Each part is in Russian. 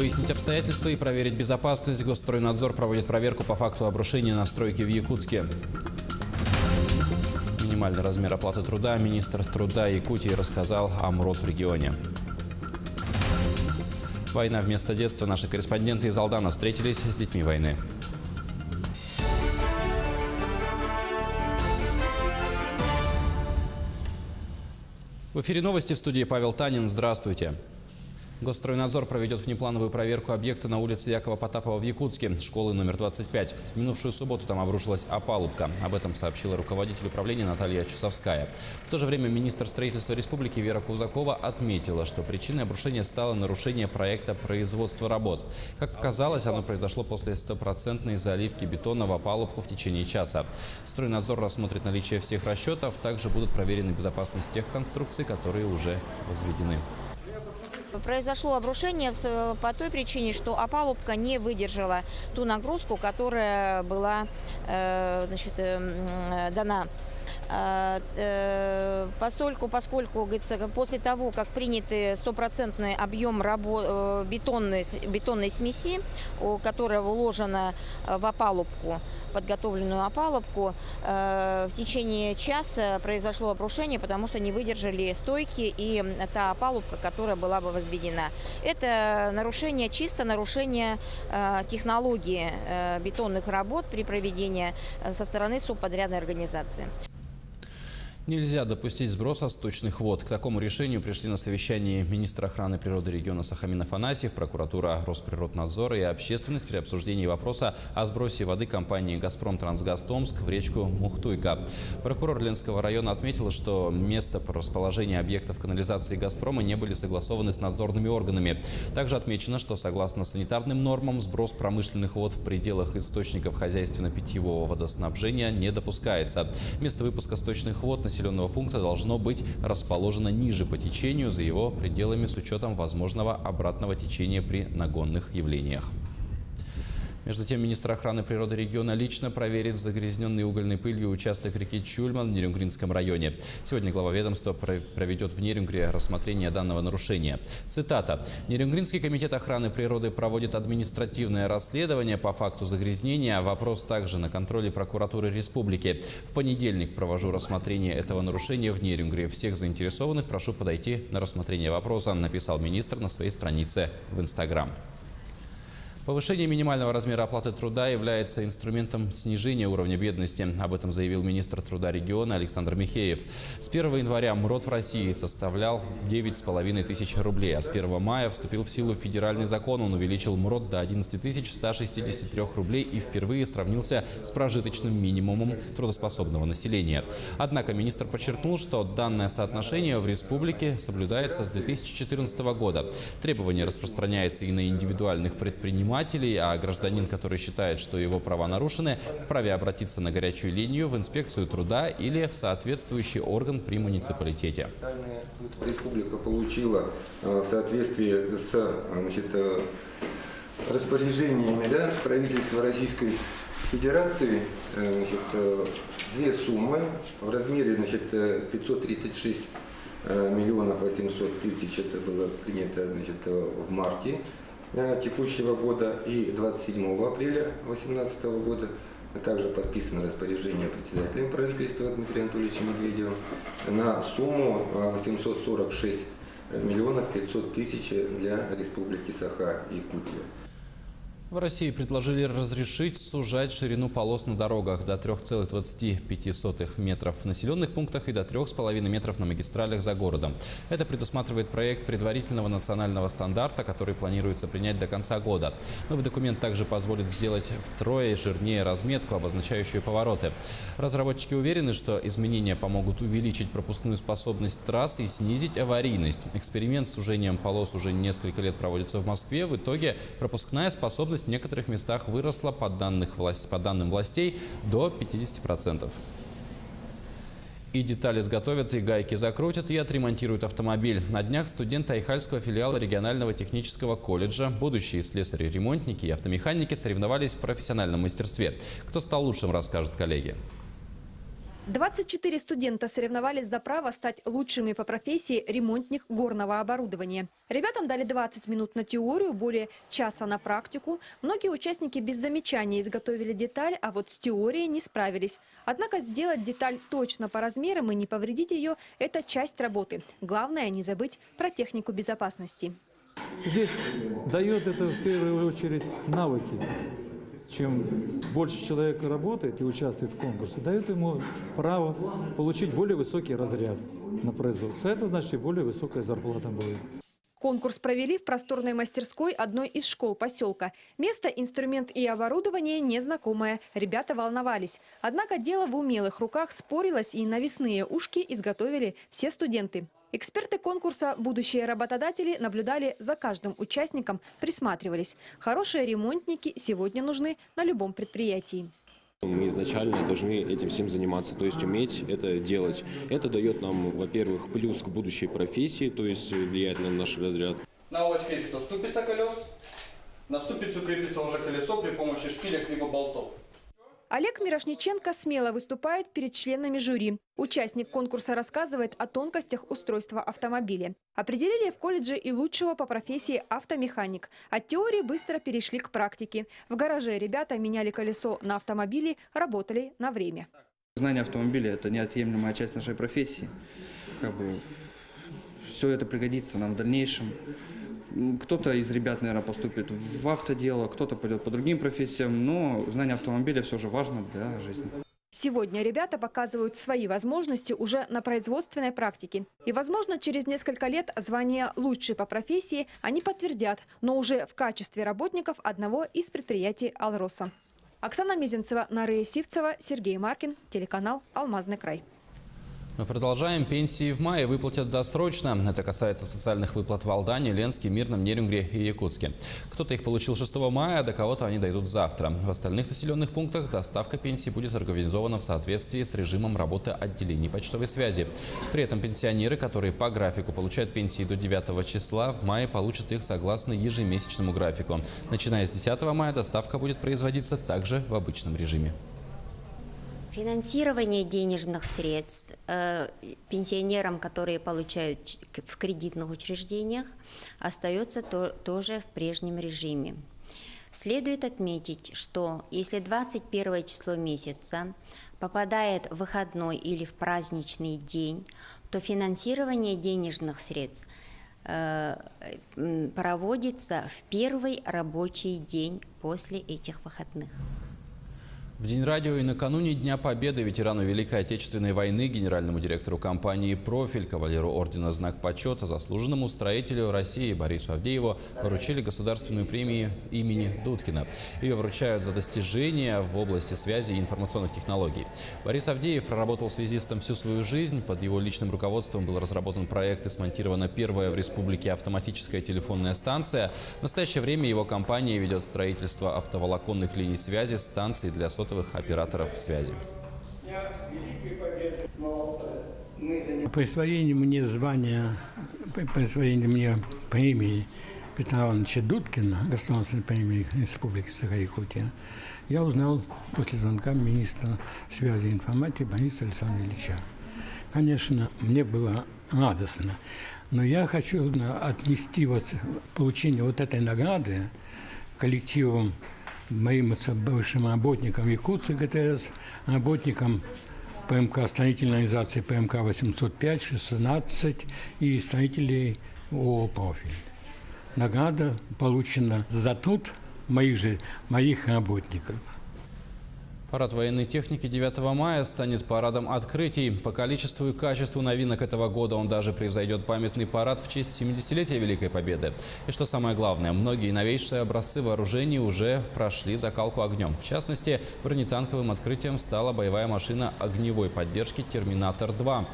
Выяснить обстоятельства и проверить безопасность. Госстройнадзор проводит проверку по факту обрушения на стройке в Якутске. Минимальный размер оплаты труда. Министр труда Якутии рассказал о МРОТ в регионе. Война вместо детства. Наши корреспонденты из Алдана встретились с детьми войны. В эфире новости, в студии Павел Танин. Здравствуйте. Госстройнадзор проведет внеплановую проверку объекта на улице Якова Потапова в Якутске, школы номер 25. В минувшую субботу там обрушилась опалубка. Об этом сообщила руководитель управления Наталья Чусовская. В то же время министр строительства республики Вера Кузакова отметила, что причиной обрушения стало нарушение проекта производства работ. Как оказалось, оно произошло после стопроцентной заливки бетона в опалубку в течение часа. Стройнадзор рассмотрит наличие всех расчетов. Также будут проверены безопасность тех конструкций, которые уже возведены. Произошло обрушение по той причине, что опалубка не выдержала ту нагрузку, которая была дана. Поскольку, говорится, после того, как принятый стопроцентный объем бетонной смеси, которая вложена в опалубку, подготовленную опалубку, в течение часа произошло обрушение, потому что не выдержали стойки и та опалубка, которая была бы возведена. Это нарушение, чисто нарушение технологии бетонных работ при проведении со стороны субподрядной организации. Нельзя допустить сброса сточных вод. К такому решению пришли на совещании министр охраны природы региона Сахамин Афанасьев, прокуратура Росприроднадзора и общественность при обсуждении вопроса о сбросе воды компании «Газпром-Трансгаз Томск» в речку Мухтуйка. Прокурор Ленского района отметил, что место расположения объектов канализации «Газпрома» не были согласованы с надзорными органами. Также отмечено, что согласно санитарным нормам сброс промышленных вод в пределах источников хозяйственно-питьевого водоснабжения не допускается. Место выпуска сточных вод населенного пункта должно быть расположено ниже по течению, за его пределами, с учетом возможного обратного течения при нагонных явлениях. Между тем, министр охраны природы региона лично проверит загрязненный угольной пылью участок реки Чульман в Нерюнгринском районе. Сегодня глава ведомства проведет в Нерюнгре рассмотрение данного нарушения. Цитата. «Нерюнгринский комитет охраны природы проводит административное расследование по факту загрязнения. Вопрос также на контроле прокуратуры республики. В понедельник провожу рассмотрение этого нарушения в Нерюнгре. Всех заинтересованных прошу подойти на рассмотрение вопроса», написал министр на своей странице в Инстаграм. Повышение минимального размера оплаты труда является инструментом снижения уровня бедности. Об этом заявил министр труда региона Александр Михеев. С 1 января МРОТ в России составлял 9,5 тысяч рублей, а с 1 мая вступил в силу федеральный закон. Он увеличил МРОТ до 11 163 рублей и впервые сравнился с прожиточным минимумом трудоспособного населения. Однако министр подчеркнул, что данное соотношение в республике соблюдается с 2014 года. Требование распространяется и на индивидуальных предпринимателей, а гражданин, который считает, что его права нарушены, вправе обратиться на горячую линию, в инспекцию труда или в соответствующий орган при муниципалитете. Республика получила в соответствии с распоряжениями правительства Российской Федерации две суммы в размере 536 миллионов 800 тысяч. Это было принято в марте текущего года, и 27 апреля 2018 года также подписано распоряжение председателем правительства Дмитрием Анатольевичем Медведевым на сумму 846 миллионов 500 тысяч для Республики Саха-Якутия. В России предложили разрешить сужать ширину полос на дорогах до 3,25 метров в населенных пунктах и до 3,5 метров на магистралях за городом. Это предусматривает проект предварительного национального стандарта, который планируется принять до конца года. Новый документ также позволит сделать втрое жирнее разметку, обозначающую повороты. Разработчики уверены, что изменения помогут увеличить пропускную способность трасс и снизить аварийность. Эксперимент с сужением полос уже несколько лет проводится в Москве. В итоге пропускная способность в некоторых местах выросла, по данным властей, до 50%. И детали изготовят, и гайки закрутят, и отремонтируют автомобиль. На днях студенты Айхальского филиала регионального технического колледжа, будущие слесари-ремонтники и автомеханики соревновались в профессиональном мастерстве. Кто стал лучшим, расскажут коллеги. 24 студента соревновались за право стать лучшими по профессии ремонтник горного оборудования. Ребятам дали 20 минут на теорию, более часа на практику. Многие участники без замечаний изготовили деталь, а вот с теорией не справились. Однако сделать деталь точно по размерам и не повредить ее – это часть работы. Главное – не забыть про технику безопасности. Здесь дает это в первую очередь навыки. Чем больше человек работает и участвует в конкурсе, дает ему право получить более высокий разряд на производство. Это значит, и более высокая зарплата будет. Конкурс провели в просторной мастерской одной из школ поселка. Место, инструмент и оборудование незнакомое. Ребята волновались. Однако дело в умелых руках спорилось, и навесные ушки изготовили все студенты. Эксперты конкурса, будущие работодатели, наблюдали за каждым участником, присматривались. Хорошие ремонтники сегодня нужны на любом предприятии. Мы изначально должны этим всем заниматься, то есть уметь это делать. Это дает нам, во-первых, плюс к будущей профессии, то есть влияет на наш разряд. На ось крепится ступица колес, на ступицу крепится уже колесо при помощи шпилек либо болтов. Олег Мирошниченко смело выступает перед членами жюри. Участник конкурса рассказывает о тонкостях устройства автомобиля. Определили в колледже и лучшего по профессии автомеханик. От теории быстро перешли к практике. В гараже ребята меняли колесо на автомобиле, работали на время. Знание автомобиля – это неотъемлемая часть нашей профессии. Все это пригодится нам в дальнейшем. Кто-то из ребят, наверное, поступит в автодело, кто-то пойдет по другим профессиям, но знание автомобиля все же важно для жизни. Сегодня ребята показывают свои возможности уже на производственной практике. И, возможно, через несколько лет звание «лучший по профессии» они подтвердят, но уже в качестве работников одного из предприятий «Алроса». Оксана Мезенцева, Нария Сивцева, Сергей Маркин, телеканал «Алмазный край». Мы продолжаем. Пенсии в мае выплатят досрочно. Это касается социальных выплат в Алдане, Ленске, Мирном, Нерюнгре и Якутске. Кто-то их получил 6 мая, а до кого-то они дойдут завтра. В остальных населенных пунктах доставка пенсий будет организована в соответствии с режимом работы отделений почтовой связи. При этом пенсионеры, которые по графику получают пенсии до 9 числа, в мае получат их согласно ежемесячному графику. Начиная с 10 мая доставка будет производиться также в обычном режиме. Финансирование денежных средств пенсионерам, которые получают в кредитных учреждениях, остается тоже в прежнем режиме. Следует отметить, что если 21 число месяца попадает в выходной или в праздничный день, то финансирование денежных средств проводится в первый рабочий день после этих выходных. В День радио и накануне Дня Победы ветерану Великой Отечественной войны, генеральному директору компании «Профиль», кавалеру ордена «Знак почета», заслуженному строителю России Борису Авдееву вручили государственную премию имени Дудкина. Ее вручают за достижения в области связи и информационных технологий. Борис Авдеев проработал связистом всю свою жизнь. Под его личным руководством был разработан проект и смонтирована первая в республике автоматическая телефонная станция. В настоящее время его компания ведет строительство оптоволоконных линий связи, станций для сотовых операторов связи. Присвоение мне звания, присвоение мне премии Петра Ивановича Дудкина, государственной премии Республики Саха-Якутия, я узнал после звонка министра связи и информатики Бориса Александровича. Конечно, мне было радостно, но я хочу отнести получение этой награды коллективам, моим бывшим работникам Якутска ГТС, работникам ПМК, строительной организации ПМК 805, 16 и строителей ООО «Профиль». Награда получена за труд моих работников. Парад военной техники 9 мая станет парадом открытий. По количеству и качеству новинок этого года он даже превзойдет памятный парад в честь 70-летия Великой Победы. И что самое главное, многие новейшие образцы вооружений уже прошли закалку огнем. В частности, бронетанковым открытием стала боевая машина огневой поддержки «Терминатор-2».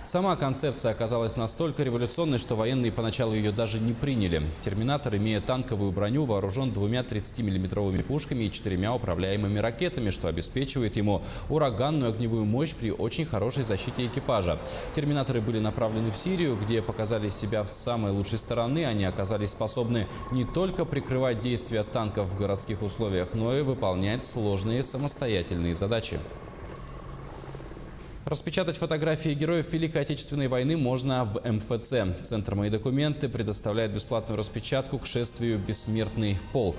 Сама концепция оказалась настолько революционной, что военные поначалу ее даже не приняли. «Терминатор», имея танковую броню, вооружен 2 30-миллиметровыми пушками и 4 управляемыми ракетами, что обеспечивает ему ураганную огневую мощь при очень хорошей защите экипажа. «Терминаторы» были направлены в Сирию, где показали себя с самой лучшей стороны. Они оказались способны не только прикрывать действия танков в городских условиях, но и выполнять сложные самостоятельные задачи. Распечатать фотографии героев Великой Отечественной войны можно в МФЦ. Центр «Мои документы» предоставляет бесплатную распечатку к шествию «Бессмертный полк».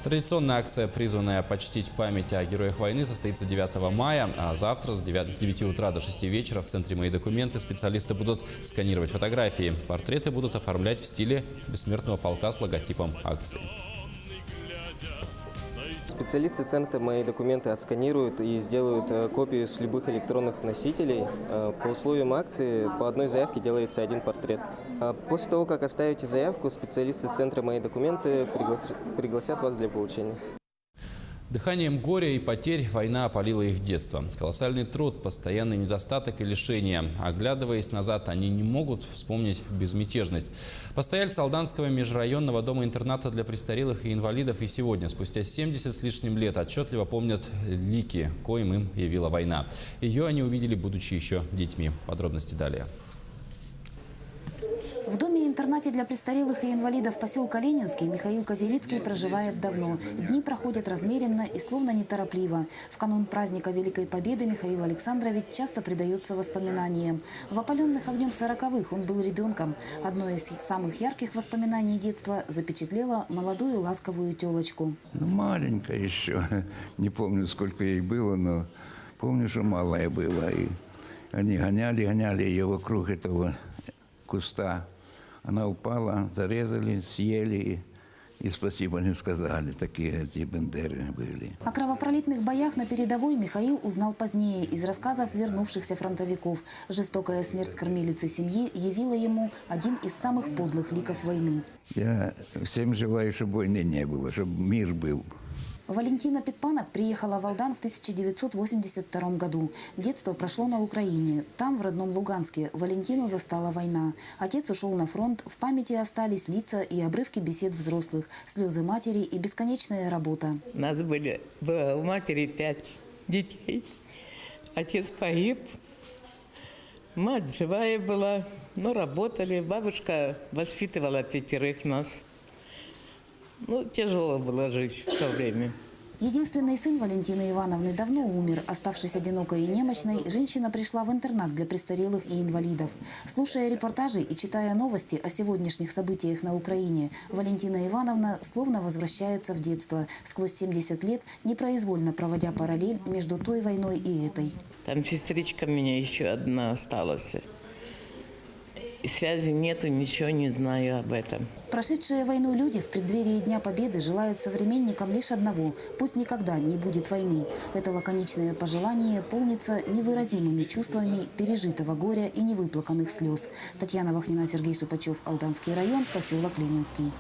Традиционная акция, призванная почтить память о героях войны, состоится 9 мая, а завтра с 9 утра до 6 вечера в Центре «Мои документы» специалисты будут сканировать фотографии. Портреты будут оформлять в стиле «Бессмертного полка» с логотипом акции. Специалисты центра «Мои документы» отсканируют и сделают копию с любых электронных носителей. По условиям акции по одной заявке делается один портрет. После того, как оставите заявку, специалисты центра «Мои документы» пригласят вас для получения. Дыханием горя и потерь война опалила их детство. Колоссальный труд, постоянный недостаток и лишения. Оглядываясь назад, они не могут вспомнить безмятежность. Постояльцы Алданского межрайонного дома-интерната для престарелых и инвалидов и сегодня, спустя 70 с лишним лет, отчетливо помнят лики, коим им явила война. Ее они увидели, будучи еще детьми. Подробности далее. В доме-интернате для престарелых и инвалидов поселка Ленинский Михаил Козевицкий проживает давно. Дни проходят размеренно и словно неторопливо. В канун праздника Великой Победы Михаил Александрович часто предается воспоминаниям. В опаленных огнем 40-х он был ребенком. Одно из самых ярких воспоминаний детства запечатлело молодую ласковую телочку. Маленькая еще. Не помню, сколько ей было, но помню, что малая была. И они гоняли ее вокруг этого куста. Она упала, зарезали, съели и спасибо не сказали. Такие эти бандеры были. О кровопролитных боях на передовой Михаил узнал позднее из рассказов вернувшихся фронтовиков. Жестокая смерть кормилицы семьи явила ему один из самых подлых ликов войны. Я всем желаю, чтобы войны не было, чтобы мир был. Валентина Петпанок приехала в Алдан в 1982 году. Детство прошло на Украине. Там, в родном Луганске, Валентину застала война. Отец ушел на фронт, в памяти остались лица и обрывки бесед взрослых, слезы матери и бесконечная работа. У нас было у матери 5 детей. Отец погиб. Мать живая была, но работали. Бабушка воспитывала 5 нас. Тяжело было жить в то время. Единственный сын Валентины Ивановны давно умер. Оставшись одинокой и немощной, женщина пришла в интернат для престарелых и инвалидов. Слушая репортажи и читая новости о сегодняшних событиях на Украине, Валентина Ивановна словно возвращается в детство, сквозь 70 лет непроизвольно проводя параллель между той войной и этой. Там сестричка у меня еще одна осталась. Связи нету, ничего не знаю об этом. Прошедшие войну люди в преддверии Дня Победы желают современникам лишь одного – пусть никогда не будет войны. Это лаконичное пожелание полнится невыразимыми чувствами пережитого горя и невыплаканных слез. Татьяна Вахнина, Сергей Шипачев, Алданский район, поселок Ленинский.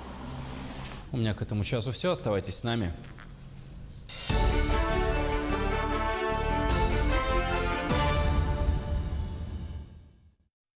У меня к этому часу все. Оставайтесь с нами.